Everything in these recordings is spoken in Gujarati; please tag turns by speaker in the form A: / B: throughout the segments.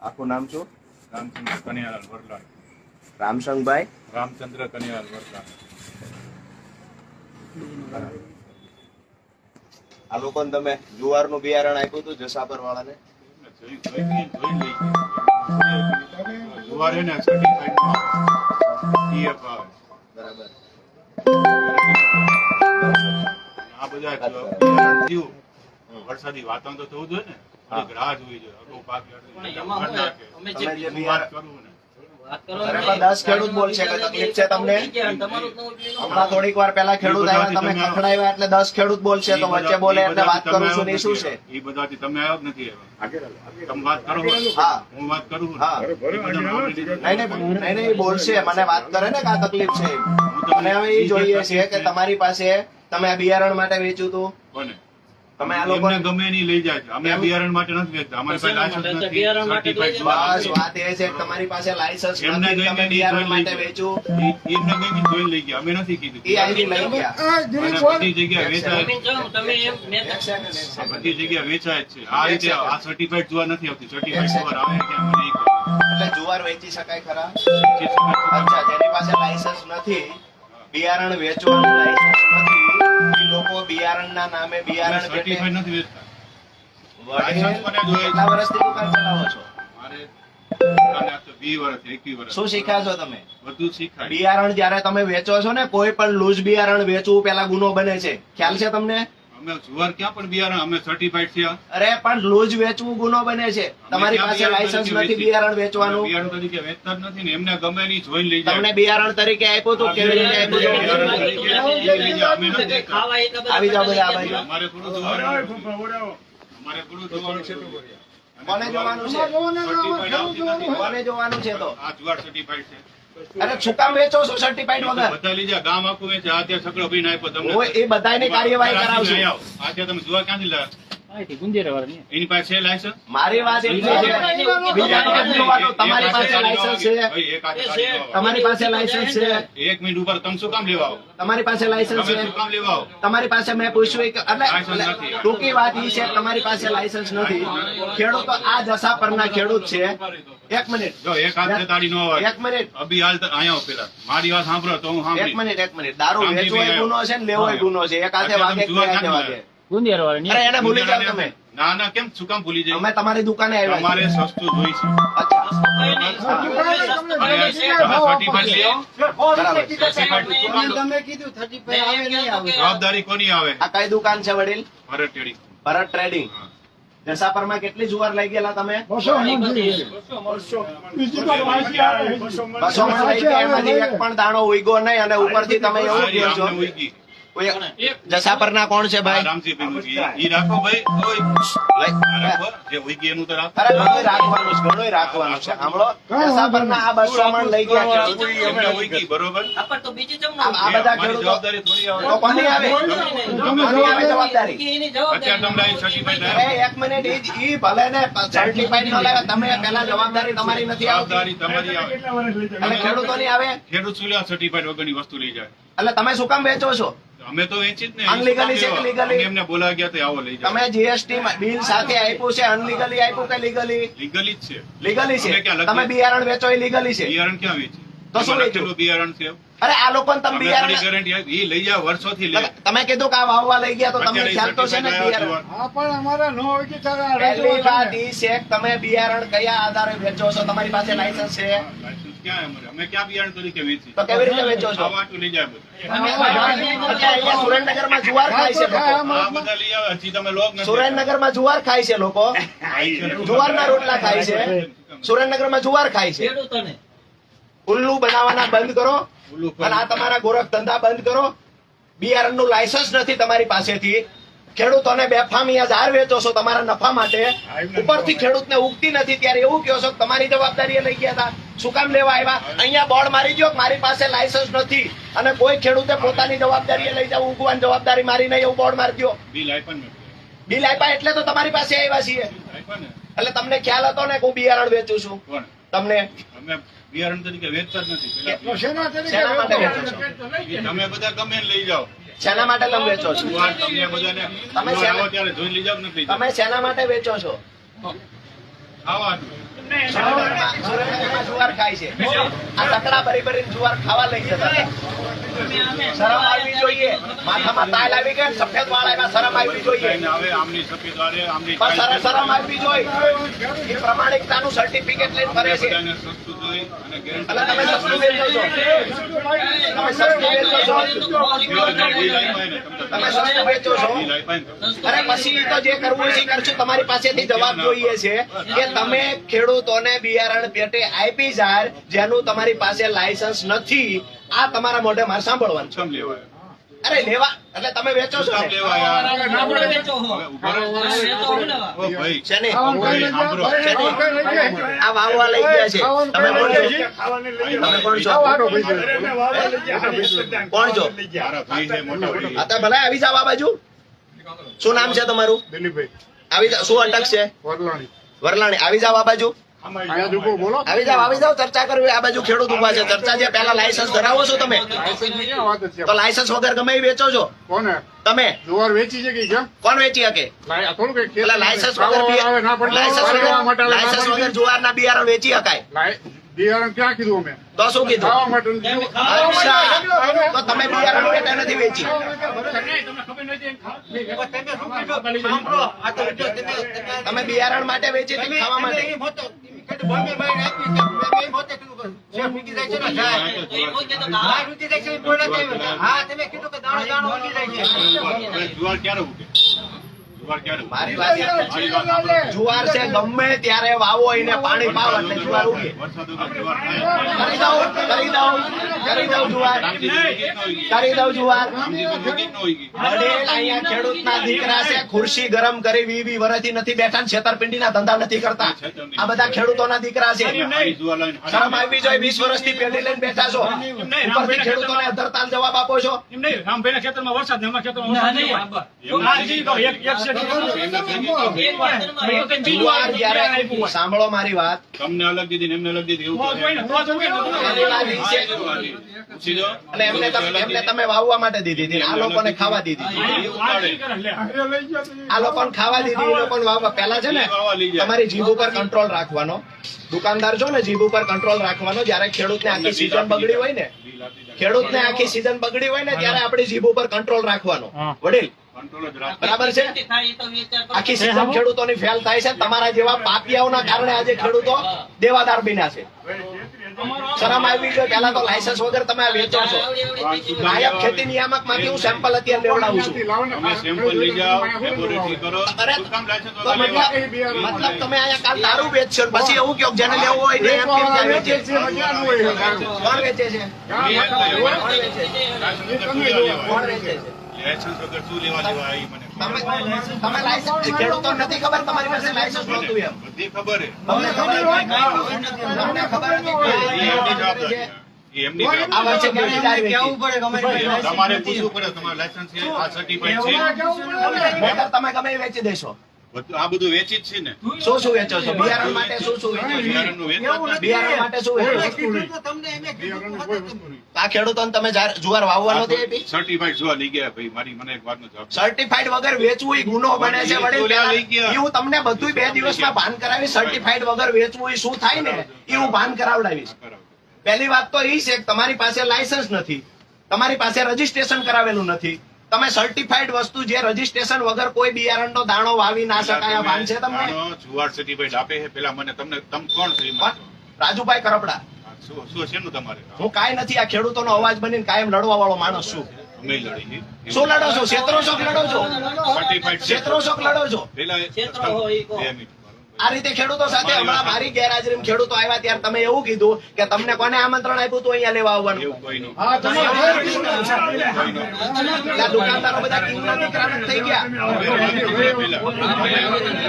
A: આખું નામ શું?
B: રામચંદ્ર કનૈયાલાલ વરલાડ.
A: રામસંગભાઈ
B: રામચંદ્ર કનૈયાલાલ વરલાડ.
A: આ લોકોને તમે જુવારનું બિયારણ આપ્યું હતું જસાપર વાળાને?
B: જુવાર એને સર્ટિફાઈડ પીએફ આવે.
A: બરાબર.
B: આ બધા બિયારણ થયું વરસાદી વાતાવરણ તો થવું જોઈએ ને, થોડીક રાહ જોવી જોઈએ. અગાઉ પાક
A: તમે જે બિયારણ
B: કરવું ને
A: બરાબર 10 ખેડૂત બોલશે કે તકલીફ છે તમને? હમણાં થોડીક વાર પહેલા ખેડૂત આવ્યા, તમે ખખડાવ્યા એટલે 10 ખેડૂત બોલશે, તો વચ્ચે બોલે એટલે વાત કરું છું ને. શું છે
B: એ બધાથી તમે આવ્યો જ નથી આવ્યા. તમે વાત કરો,
A: હા
B: હું વાત કરું.
A: હા નહીં બોલશે, મને વાત કરે ને કે આ તકલીફ છે. મને હવે એ જોઈએ છે કે તમારી પાસે તમે આ બિયારણ માટે વેચ્યું હતું,
B: કોને?
A: તમે આ લોકો
B: એમને ગમે એની લઈ જાય છે. અમે આ બિયારણ માટે નથી વેચતા. અમારી પાસે લાયસન્સ નથી, સર્ટિફાઈડ
A: બસ વાત એ છે કે તમારી પાસે લાયસન્સ
B: એમને
A: નથી, તમે
B: ગમે
A: બિયારણ માટે વેચું
B: એમને ગમે જોઈને લઈ ગયા. અમે નથી કીધું.
A: એ અહીંથી લઈ ગયા.
B: અને બધી જગ્યાએ વેચાય છે. બધી જગ્યાએ વેચાય જ છે. આ રીતે આ સર્ટિફાઈડ જુવાર નથી આવતી. સર્ટિફાઈડ જુવાર આવે કે અમને નહીં ખબર.
A: એટલે જુવાર વેચી શકાય ખરા?
B: વેચી શકાય.
A: અચ્છા, જેની પાસે લાયસન્સ નથી, બિયારણ વેચવાનું લાયસન્સ નથી, એ લોકો બિયારણના નામે બિયારણ
B: સર્ટિફાઈડ નથી વેચતા.
A: વડે કેટલા વર્ષથી દુકાન ચલાવો છો?
B: મારે દુકાને આ તો 20 વર્ષ 21 વર્ષ.
A: શું શીખ્યા છો તમે?
B: બધું શીખાય.
A: બિયારણ જયારે તમે વેચો છો ને, કોઈ પણ લૂઝ બિયારણ વેચવું પેલા ગુનો બને છે, ખ્યાલ છે તમને?
B: અમે જુવાર ક્યાં પણ બિયારણ અમે સર્ટિફાઈડ છે.
A: અરે પણ લૂઝ વેચવું ગુનો બને છે. તમારી પાસે લાયસન્સ નથી બિયારણ વેચવાનું.
B: બિયારણ તરીકે વેચતા જ નથી ને, એમને ગમે એની જોઈને લઈ જાય.
A: તમને બિયારણ તરીકે આપ્યું હતું, કેવી રીતે આપ્યું હતું?
B: અમે નથી દેતા.
A: આવી જાઓ બધા આ બાજુ.
B: અમારે થોડું જોવાનું. અમારે થોડું જોવાનું છે.
A: કોને જોવાનું છે?
B: સર્ટિફાઈડ આવતી નથી.
A: કોને જોવાનું છે તો?
B: આ જુવાર સર્ટિફાઈડ છે.
A: અરે શું કામ વેચો છો સર્ટિફાઈડ વગર?
B: બધા લઈ જાય. ગામ આખું વેચે. આ ત્યાં છકડો ભાઈને આપ્યો તમને.
A: હું એ બધાની કાર્યવાહી કરાવશું.
B: આ ત્યાં તમે જુવાર ક્યાંથી લાવ્યા? એની પાસે છે લાયસન્સ?
A: મારી વાત એમ છે કે બીજાને કેમ જોવાનું? તમારી પાસે લાયસન્સ છે?
B: ભાઈ, એક હાથે તાળી વાળો.
A: તમારી પાસે લાયસન્સ છે?
B: 1 મિનિટ ઉપર તમે શું કામ લેવા આવો?
A: તમારી પાસે લાયસન્સ
B: તમે
A: છે?
B: શું કામ લેવા આવો?
A: તમારી પાસે મેં પૂછ્યું કે
B: લાયસન્સ
A: એટલે
B: નથી.
A: ટૂંકી વાત એ છે કે તમારી પાસે લાયસન્સ નથી. ખેડૂતો આ જસા પરના ખેડૂત છે. એક મિનિટ,
B: જો એક હાથે તાળી નો અવાજ.
A: એક મિનિટ,
B: અભી હાલ અહીંયા આવો પેલા. મારી વાત સાંભળો તો હું
A: એક
B: સાંભળી.
A: મિનિટ, એક મિનિટ. દારૂ વેચવો એ ગુનો છે ને લેવો એ ગુનો છે. એક હાથે વાગે કે બે હાથે વાગે? અરે એને ભૂલી જાવ તમે.
B: ના ના, કેમ શું કામ ભૂલી જાય?
A: અમે તમારી દુકાને આવ્યા
B: અમારે
A: છીએ.
B: સસ્તું જોઈ છે.
A: અચ્છા,
B: જવાબદારી કોની આવે?
A: આ કઈ દુકાન છે વડીલ?
B: ભરત ટેડી.
A: ભરત ટ્રેડિંગ. જસાપરમાં કેટલી જુવાર લઈ ગયેલા તમે? 200 મણ લઈ ગયા. એમાંથી એક પણ દાણો ઉગ્યો નહીં અને ઉપરથી તમે એવું કહો છો.
B: આમને ઉઈગી.
A: જસાપરના કોણ છે ભાઈ?
B: રામજીભાઈ ઉઈગી. ઈ રાખો ભાઈ. ઓય.
A: લઈ.
B: આ રાખો. જે ઉઈગી એનું તો રાખો.
A: અરે ઘણું રાખવાનું છે, ઘણું રાખવાનું છે. સાંભળો, જસાપરના આ 200 મણ લઈ ગયા ખેડૂત.
B: એમને ઉઈગી, બરોબર.
A: આ બધા
B: અમારી
A: ખેડૂતો
B: જવાબદારી થોડી આવે.
A: તો કોની આવે? કોની આવે જવાબદારી?
B: અત્યારે તમને અહીં સર્ટિફાઈડ
A: અરે
B: આવ્યો.
A: એક મિનિટ, ઈ ભલે ને સર્ટિફાઈડ ન લાવે, તમે પેલા જવાબદારી તમારી નથી આવતી.
B: જવાબદારી તમારી આવે.
A: એટલે ખેડૂતોની આવે.
B: ખેડૂત શું લેવા સર્ટિફાઈડ વગરની વસ્તુ લઈ જાય?
A: એટલે તમે શું કામ વેચો છો?
B: અમે તો વેચી જ ને.
A: Unlegally છે કે legally?
B: અમે એમને બોલાવી ગયા તો આવો લઈ જાઓ.
A: તમે જીએસટી બિલ સાથે આપ્યું છે, અનલીગલી આપ્યું કે લીગલી?
B: લીગલી જ છે.
A: લીગલી
B: અમે
A: છે.
B: ક્યાં લખ્યું?
A: તમે બિયારણ વેચો એ લીગલી છે.
B: બિયારણ ક્યાં વેચી?
A: તો શું
B: એમાં
A: વેચ્યું?
B: લખેલું બિયારણ છે.
A: અરે આ લોકોને તમે
B: અમે થોડી
A: બિયારણ
B: ગેરંટી આપી. ઈ લઈ જાય વર્ષોથી લે.
A: તમે કીધું કે આ વાવવા લઈ ગયા તો તમને
B: અત્યારે
A: ખ્યાલ તો છે ને
B: certified
A: બિયારણ.
B: આવ્યા
A: પહેલી વાત ઈ છે કે તમે બિયારણ કયા આધારે વેચો છો? તમારી પાસે લાયસન્સ છે?
B: લાયસન્સ ક્યાં અમારે? અમે ક્યાં બિયારણ તરીકે વેચી?
A: તો કેવી રીતે વેચો છો?
B: આ વાટું લઈ જાય બધા.
A: અહીંયા સુરેન્દ્રનગરમાં જુવાર ખાય છે લોકો.
B: આ બધા લઈ આવે. હજી તમે લોક નથી.
A: સુરેન્દ્રનગરમાં જુવાર ખાય છે લોકો. જુવારના રોટલા ખાય છે. સુરેન્દ્રનગરમાં જુવાર ખાય છે. ઉલ્લુ બનાવવાના બંધ કરો
B: ઉલ્લુ
A: અને આ તમારા ગોરખ ધંધા બંધ કરો. બિયારણનું લાયસન્સ નથી તમારી પાસેથી. ખેડૂતોને બેફામિયા ઝાર વેચો છો તમારા નફા માટે. ઉપરથી ખેડૂતને ઉગતી નથી ત્યારે એવું કહો છો કે તમારી જવાબદારી લઈ ગયા હતા. શું કામ લેવા આવ્યા? અહીંયા બોર્ડ મારી દો કે મારી પાસે લાયસન્સ નથી અને કોઈ ખેડૂતે પોતાની જવાબદારી લઈ જાવ, ઉગવાની જવાબદારી મારી નહીં, એવું બોર્ડ મારી દો.
B: બિલ આપ્યા ને.
A: બિલ આપ્યા એટલે તો તમારી પાસે આવ્યા છીએ.
B: આપ્યા ને.
A: એટલે તમને ખ્યાલ હતો ને કે હું બિયારણ વેચું છું?
B: કોણ?
A: તમને
B: અમે બિયારણ તરીકે વેચતા જ નથી. પેલા
A: શેના માટે વેચો છો?
B: ઈ તમે બધા ગમે એને લઈ જાઓ.
A: શેના માટે તમે વેચો છો?
B: જુવાર તમને બધાને
A: તમે
B: જુવાર
A: શેના-
B: આવો ત્યારે જોઈને લઈ જાઓ કે નથી લઈ જાઓ?
A: તમે શેના માટે વેચો છો?
B: ખાવાનું.
A: સુરેન્દ્રનગરમાં જુવાર ખાય છે. આ તકડા ભરી ભરીને જુવાર ખાવા લઈ જતા હતા. શરમ આવવી જોઈએ. માથામાં તાલ આવી ગઈ, સફેદ વાળ આવ્યા, શરમ આવવી જોઈએ.
B: અને હવે આમની સફેદ વાળે, આમની
A: પણ શરમ આવવી જોઈએ. એ પ્રમાણિકતાનું સર્ટિફિકેટ લઈને ફરે છે.
B: બધાને સસ્તું જોઈ અને guarantee
A: એટલે તમે સસ્તું વેચો છો. તમે સસ્તું વેચો છો. તમે સસ્તું વેચો છો. અરે પછી તો જે કરવું છે એ કરશું. તમારી પાસેથી જવાબ જોઈએ છે કે તમે ખેડૂતોને બિયારણ પેટે આપી જાય જેનું તમારી પાસે લાયસન્સ નથી. આ તમારા મોઢે મારે સાંભળવાનું છે.
B: કેમ લેવાય?
A: અરે લેવા એટલે તમે વેચો છો
B: કેમ
A: ને?
B: લેવાય યાર? હવે ઉભા રહો. ઓ ભાઈ,
A: છે ને?
B: ભાઈ, સાંભળો.
A: છે ને? આ વાવવા લઈ ગયા છે. તમે કોણ છો? તમે કોણ છો? કોણ છો?
B: મારા ભાઈ છે, મોટા ભાઈ.
A: હા તો ભલે આવી જાવ આ બાજુ. શું નામ છે તમારું?
C: દિલીપભાઈ
A: આવી જાવ. શું અટક છે?
C: વરલાણી
A: વરલાણી. આવી જાવ આ બાજુ.
C: અહીંયા જુઓ બોલો
A: આવી જાવ ચર્ચા કરવી. આ બાજુ ખેડૂત ઉભા છે. ચર્ચા જે પહેલા લાયસન્સ ધરાવો છો તમે,
C: લાયસન્સની ક્યાં વાત જ છે
A: તો લાયસન્સ વગર ગમે એ વેચો છો
C: કોને
A: તમે.
C: જુવાર વેચી છે કે કેમ
A: કોણ વેચી શકે?
C: આ થોડું કઈ ખેત
A: એટલે લાયસન્સ
C: ખાવા
A: વગર
C: આવે ના પડે ખાવા માટે આવે, ના
A: લાયસન્સ
C: પડે.
A: વગર જુવારના બિયારણ વેચી શકાય
C: બિયારણ ક્યાં કીધું અમે
A: તો શું કીધું?
C: ખાવા માટે કીધું.
A: અચ્છા, તો તમે બિયારણ પેટે નથી વેચી. તમે બિયારણ માટે વેચી હતી, ખાવા માટે?
B: જુવાર ક્યારે ઉગે? જુવાર ક્યારે ઉગે?
A: મારી વાત યાદ છે.
B: મારી વાત સાંભળો.
A: જુવાર છે ગમે ત્યારે વાવો એને પાણી પાવ એટલે જુવાર ઉગે.
B: વરસાદ વગર જુવાર થાય?
A: કરી દઉં જુવાર. કરી દઉં જુવાર.
B: રામજી તો ઉગી જ ન ઉગી.
A: વડીલ અહીંયા ખેડૂતના દીકરા છે. ખુરશી ગરમ કરી 20 વર્ષથી નથી બેઠા ને છેતરપિંડીના ધંધા નથી કરતા. આ બધા ખેડૂતોના દીકરા છે.
B: આવી જુવાર લઈને
A: શરમ આવવી જોઈએ. 20 વર્ષથી પેઢી લઈને બેઠા છો. ઉપરથી ખેડૂતોને અધરતાલ જવાબ આપો છો.
D: રામભાઈના ખેતરમાં વરસાદ ને અમારા ખેતરમાં વરસાદ નહીં હોય. આ જી કહો, એક શેઠ
A: જુવાર જ્યારે સાંભળો મારી વાત.
B: તમને અલગ દીધી ને એમને અલગ દીધી એવું
D: હોય ને, તો જ ઉગે ને.
A: એની વાત ઈ છે.
B: પૂછી દો.
A: અને એમને તમે વાવવા માટે દીધી હતી. આ લોકોને ખાવા દીધી હતી.
D: આ જી કરે, લે.
A: આ લોકોને ખાવા દીધી. એ લોકોને વાવવા પહેલા છે ને તમારી જીભ ઉપર કંટ્રોલ રાખવાનો. દુકાનદાર છો ને, જીભ ઉપર કંટ્રોલ રાખવાનો. જયારે ખેડૂતને આખી સીઝન બગડી હોય ને, ખેડૂતને આખી સીઝન બગડી હોય ને ત્યારે આપણી જીભ ઉપર કંટ્રોલ રાખવાનો. વડીલ
B: કંટ્રોલ જ રાખ.
A: બરાબર છે. આખી સીઝન ખેડૂતોની ફેલ થાય છે. તમારા જેવા પાપિયાઓના કારણે આજે ખેડૂતો દેવાદાર બન્યા છે. શરમ આવી જોઈએ. પહેલા તો લાયસન્સ વગર તમે આ વેચો છો. નાયબ ખેતી નિયામક માંથી હું સેમ્પલ અત્યારે લેવડાવું છું.
B: તમે સેમ્પલ લઈ જાઓ, લેબોરેટરી કરો.
A: અરે,
B: શું કામ લાયસન્સ
A: તો
B: વગર લેવા?
A: મતલબ તમે અહીંયા કાલ દારૂ વેચશો ને પછી એવું કહો કે જેને લેવું હોય ને એમ કેમ ત્યાં વેચે? કોણ વેચે છે? કોણ વેચે છે? કોણ વેચે છે?
B: લાયસન્સ વગર શું લેવા દેવા આવી મને
A: તમે લાયસન્સ ખેડૂતો નથી ખબર તમારી પાસે લાયસન્સ નહોતું એમ.
B: બધી ખબર હે.
A: તમને ખબર તમને ખબર
B: એ એમની જવાબદારી
A: નથી.
B: છે. એ એમની
A: આ
B: જવાબદારી.
A: વર્ષે કેટલી ગાડી વેચી?
B: તમારે પૂછવું પડે તમારું લાયસન્સ છે, આ સર્ટિફાઈડ છે.
A: મોટર તમે ગમે એ વેચી દેશો.
B: આ બધું વેચી જ છે ને.
A: શું શું વેચો છો? બિયારણ માટે શું શું વેચો છો?
B: બિયારણનું વેચાણ જ નથી.
A: બિયારણ માટે શું વેચો છો? આ ખેડૂતોને તમે જુવાર વાવવા નથી આપી?
B: સર્ટિફાઈડ જોવા લઈ ગયા ભાઈ. મને એક વાતનો જવાબ.
A: સર્ટિફાઈડ વગર વેચવું એ ગુનો બને છે. વડીલ
B: લઈ ગયા.
A: એ હું તમને બધું 2 દિવસમાં ભાન કરાવીશ. સર્ટિફાઈડ વગર વેચવું એ શું થાય ને એ હું ભાન કરાવડાવીશ. પહેલી વાત તો એ છે કે તમારી પાસે લાયસન્સ નથી, તમારી પાસે રજીસ્ટ્રેશન કરાવેલું નથી. તમે સર્ટિફાઈડ વસ્તુ જે રજીસ્ટ્રેશન વગર કોઈ બિયારણનો દાણો વાવી ના શકાય. આ ભાન છે તમને?
B: જુવાર સર્ટિફાઈડ આપે છે પેલા મને. તમને તમ કોણ છો એમાં?
A: રાજુભાઈ કરપડા.
B: શું શેનું તમારે?
A: હું કાંઈ નથી. આ ખેડૂતોનો અવાજ બનીને કાયમ લડવા વાળો માણસ છું.
B: અમે લડી.
A: શું લડો છો? ક્ષેત્રો શોખ લડો છો?
B: સર્ટિફાઈડ
A: ક્ષેત્રો શોખ લડો છો?
B: પેલા
D: ક્ષેત્રો હોય ઈ કહો.
B: 2 મિનિટ.
A: આ રીતે ખેડૂતો સાથે હમણાં મારી ગેરહાજરીમાં ખેડૂતો આવ્યા ત્યારે તમે એવું કીધું કે તમને કોને આમંત્રણ આપ્યું હતું અહીંયા લેવા આવવાનું?
B: એવું કોઈ નહીં.
A: આ દુકાનદારો બધા કિંગના દીકરા નથી થઈ ગયા.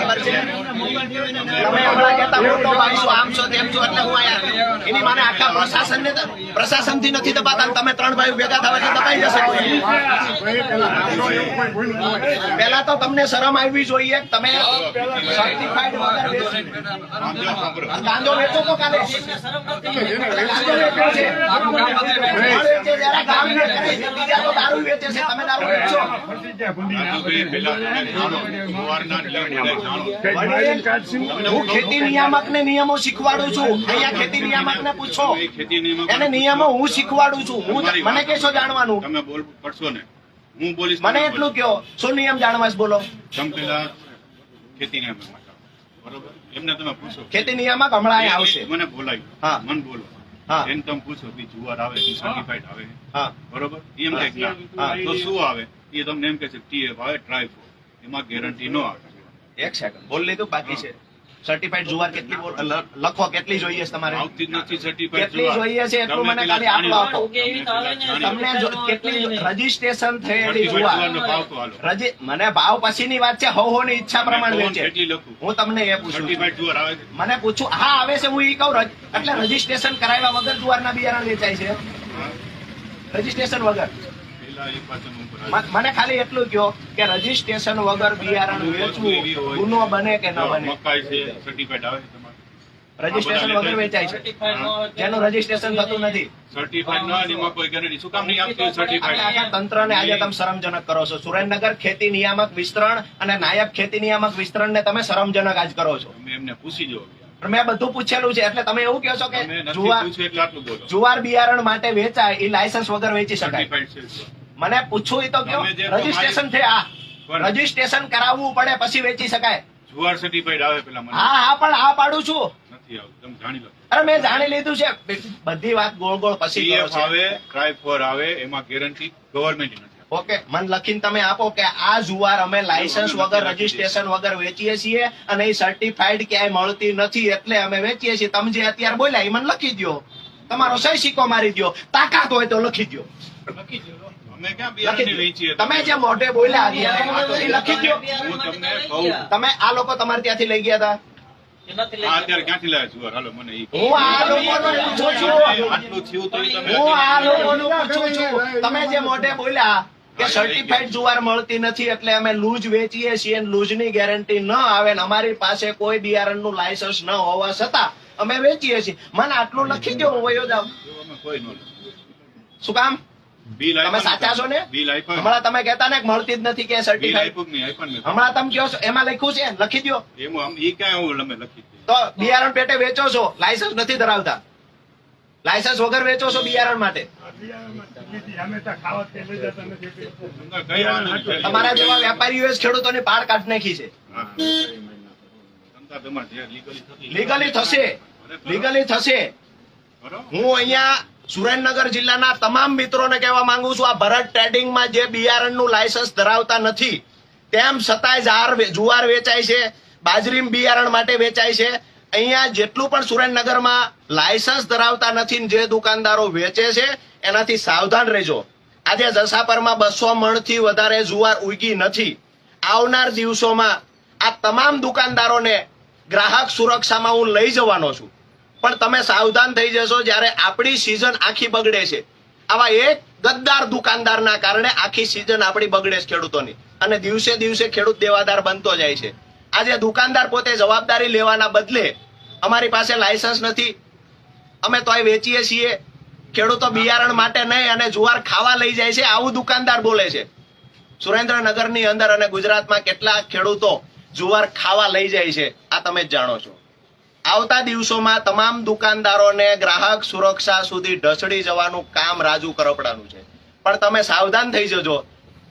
A: ખબર છે? તમે હમણાં કહેતા મોટો ભાઈ છો, આમ છો, તેમ છો એટલે હું આયા. એની માને આખા પ્રશાસનથી નથી દબાતા. તમે 3 ભાઈઓ ભેગા થવા એટલે દબાઈ જશે. પહેલા તો તમને શરમ આવવી જોઈએ. તમે સર્ટિફાઈડ વગર વગર વેચી.
B: વાંધો સાંભળો.
A: ગાંજો વેચો તો કાલે. ગાંજો વેચો છે. વેચે છે, અરે ગામને કરે છે. બીજા તો દારૂ વેચે છે, તમે દારૂ વેચો.
B: રાજુભાઈ, પહેલા તમે જાણો, જુવારના નિયમ બધા જાણો.
A: હું ખેતી નિયામક ને નિયમો શીખવાડું છું. અહીંયા ખેતી નિયામક ને પૂછો,
B: તમે ખેતી નિયમો
A: એને નિયમો હું શીખવાડું છું. હું મને કહેશો જાણવાનું?
B: તમે બોલ પડશો ને, હું બોલીશ.
A: મને
B: તમે
A: એટલું
B: બોલો.
A: કહો, શું નિયમ જાણવા છે? બોલો.
B: તમે પેલા ખેતી નિયમ બરોબર, એમને તમે પૂછો.
A: ખેતી નિયામક હમણાં અહીંયા આવશે.
B: મને બોલાય,
A: હા.
B: મન બોલો.
A: હા.
B: એને તમે પૂછો કે જુવાર આવે, સર્ટિફાઈડ આવે,
A: હા,
B: બરોબર, એમ કે ના.
A: હા.
B: તો શું આવે? એ તમને એમ કે છે TF આવે, ટ્રાયફો, એમાં ગેરંટી ન આવે.
A: એક સેકન્ડ બોલ લીધું, બાકી છે. સર્ટિફાઈડ જુવાર કેટલી લખો, કેટલી જોઈએ છે તમારે?
B: આવતી જ નથી સર્ટિફાઈડ
A: કેટલી જોઈએ છે એટલું મને ખાલી આંકડો આપો. તમને કેટલી રજીસ્ટ્રેશન થયેલી જુવાર? મને ભાવ પછીની વાત છે. હો ની ઈચ્છા પ્રમાણે વેચે.
B: કેટલી લખું?
A: હું તમને એ પૂછું છું.
B: સર્ટિફાઈડ જુવાર આવે છે.
A: મને પૂછું, હા આવે છે, હું એ કહું. એટલે રજીસ્ટ્રેશન કરાવ્યા વગર જુવારના બિયારણ વેચાય છે?
B: હા.
A: રજીસ્ટ્રેશન વગર?
B: પેલા એક પાછળ ઉપર
A: મને ખાલી એટલું કહો કે રજીસ્ટ્રેશન વગર બિયારણ વેચવું ગુનો બને કે ન બને?
B: મકાઈ છે, સર્ટિફાઈડ આવે છે તમારે.
A: રજીસ્ટ્રેશન વગર વેચાય છે, જેનું રજીસ્ટ્રેશન થતું નથી.
B: સર્ટિફાઈડ ના, એમાં કોઈ ગેરંટી. શું કામ નહીં આપતી
A: એટલે
B: સર્ટિફાઈડ?
A: આખા તંત્રને આજે તમે શરમજનક કરો છો. સુરેન્દ્રનગર ખેતી નિયામક વિસ્તરણ અને નાયબ ખેતી નિયામક વિસ્તરણને તમે શરમજનક આજ કરો છો.
B: તમે એમને પૂછી જો.
A: પણ મેં બધું પૂછેલું છે, એટલે તમે એવું કહો છો કે
B: તમે નથી
A: જુવાર
B: પૂછ્યું એટલે આટલું બોલો.
A: જુવાર બિયારણ માટે વેચાય એ લાયસન્સ વગર વેચી શકાય?
B: સર્ટિફાઈડ છે.
A: મને પૂછવું એ તો કયો.
B: તમે જે
A: રજીસ્ટ્રેશન છે, આ રજીસ્ટ્રેશન કરાવવું પડે પછી વેચી શકાય.
B: જુવાર સર્ટિફાઈડ આવે પેલા મને
A: હા હા, પણ આ પાડું છું.
B: નથી આવતું. તમે જાણી લો.
A: અરે મેં જાણી લીધું છે. બધી વાત ગોળ ગોળ પછી કરો
B: TF
A: છો.
B: આવે, ટ્રાયફોર આવે, એમાં ગેરંટી ગવર્મેન્ટ નથી.
A: ઓકે, મને લખીને તમે આપો કે આ જુવાર અમે લાયસન્સ વગર રજીસ્ટ્રેશન વગર વેચીએ છીએ અને એ સર્ટિફાઈડ ક્યાંય મળતી નથી એટલે અમે વેચીએ છીએ. તમે જે અત્યારે બોલ્યા એ મને લખી દો. તમારો સહી સિક્કો મારી દો. તાકાત હોય તો લખી દો.
B: અમે ક્યાં બિયારણની વેચીએ?
A: તમે જે મોઢે બોલ્યા અત્યારે એ લખી દો.
B: હું તમને કહું,
A: તમે આ લોકો તમારે ત્યાંથી લઈ ગયા હતા?
B: આ અત્યારે ક્યાંથી લાવ્યા જુવાર? હાલો મને ઈ કહો.
A: હું આ લોકોને પૂછું છું.
B: આટલું થયું તો ઈ તમે
A: હું આ લોકોનું પૂછું છું. તમે જે મોઢે બોલ્યા કે સર્ટિફાઈડ જુવાર મળતી નથી એટલે અમે લૂઝ વેચીએ છીએ, લૂઝની ગેરંટી ન આવે ને અમારી પાસે કોઈ બિયારણનું લાયસન્સ ન હોવા છતાં અમે વેચીએ છીએ. મને આટલું લખી દો, હું વયો જાઉં.
B: અમે કોઈ નો
A: શું કામ?
B: બિલ
A: તમે સાચા છો ને?
B: બિલ આપ્યું?
A: હમણાં તમે કહેતા ને કે મળતી જ નથી કે
B: બિલ
A: સર્ટિફાઈડ.
B: આપ્યું કે નહીં? આપ્યું ને.
A: હમણાં તમે કહો છો એમાં લખ્યું છે, લખી દો.
B: એમાં ઈ ક્યાં એવું અમે લખી દીધું?
A: તો બિયારણ પેટે વેચો છો, લાયસન્સ નથી ધરાવતા. લાયસન્સ વગર વેચો છો બિયારણ માટે.
B: તમને કઈ વાંધો નહીં.
A: તમારા જેવા વેપારીઓએ જ ખેડૂતોની પાળ કાઢી નાખી છે.
B: હા. ધંધા તમારે જે legally થતી.
A: લીગલી થશે, લીગલી થશે.
B: બરોબર?
A: હું અહીંયા સુરેન્દ્રનગર જિલ્લાના તમામ મિત્રોને કહેવા માંગુ છું, આ ભરત ટ્રેડિંગમાં જે બિયારણનું લાયસન્સ ધરાવતા નથી તેમ છતાંય જુવાર વેચાય છે, બાજરી બિયારણ માટે વેચાય છે. અહીંયા જેટલું પણ સુરેન્દ્રનગરમાં લાયસન્સ ધરાવતા નથી ને જે દુકાનદારો વેચે છે એનાથી સાવધાન રહેજો. આજે જસાપરમાં 200 મણથી વધારે જુવાર ઉગી નથી. આવનાર દિવસોમાં આ તમામ દુકાનદારોને ગ્રાહક સુરક્ષામાં હું લઈ જવાનો છું, પણ તમે સાવધાન થઈ જશો. જ્યારે આપણી સિઝન આખી બગડે છે, આવા એક ગદ્દાર દુકાનદારના કારણે આખી સિઝન આપણી બગડે છે ખેડૂતોની, અને દિવસે દિવસે ખેડૂત દેવાદાર બનતો જાય છે. આજે દુકાનદાર પોતે જવાબદારી લેવાના બદલે અમારી પાસે લાયસન્સ નથી, અમે તોય વેચીએ છીએ, ખેડૂતો બિયારણ માટે નહીં અને જુવાર ખાવા લઈ જાય છે, આવું દુકાનદાર બોલે છે. સુરેન્દ્રનગરની અંદર અને ગુજરાતમાં કેટલાક ખેડૂતો જુવાર ખાવા લઈ જાય છે, આ તમે જ જાણો છો. આવતા દિવસોમાં તમામ દુકાનદારોને ગ્રાહક સુરક્ષા સુધી ઢસડી જવાનું કામ રાજુ કરપડાનું છે. પણ તમે સાવધાન થઈ જજો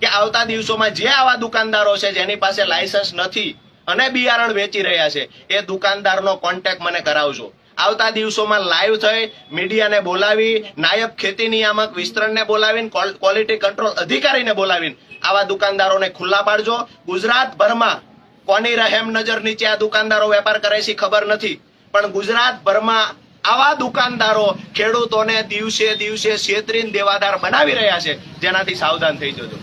A: કે આવતા દિવસોમાં જે આવા દુકાનદારો છે જેની પાસે લાયસન્સ નથી અને બિયારણ વેચી રહ્યા છે એ દુકાનદારનો કોન્ટેક્ટ મને કરાવજો. આવતા દિવસોમાં લાઈવ થઈ મીડિયાને બોલાવી, નાયબ ખેતી નિયામક વિસ્તરણને બોલાવીને, ક્વોલિટી કંટ્રોલ અધિકારીને બોલાવીને આવા દુકાનદારોને ખુલ્લા પાડજો. ગુજરાતભરમાં કોની રહેમ નજર નીચે આ દુકાનદારો વેપાર કરે છે ખબર નથી, પણ ગુજરાતભરમાં આવા દુકાનદારો ખેડૂતોને દિવસે દિવસે છેતરીને દેવાદાર બનાવી રહ્યા છે, જેનાથી સાવધાન થઈ જજો.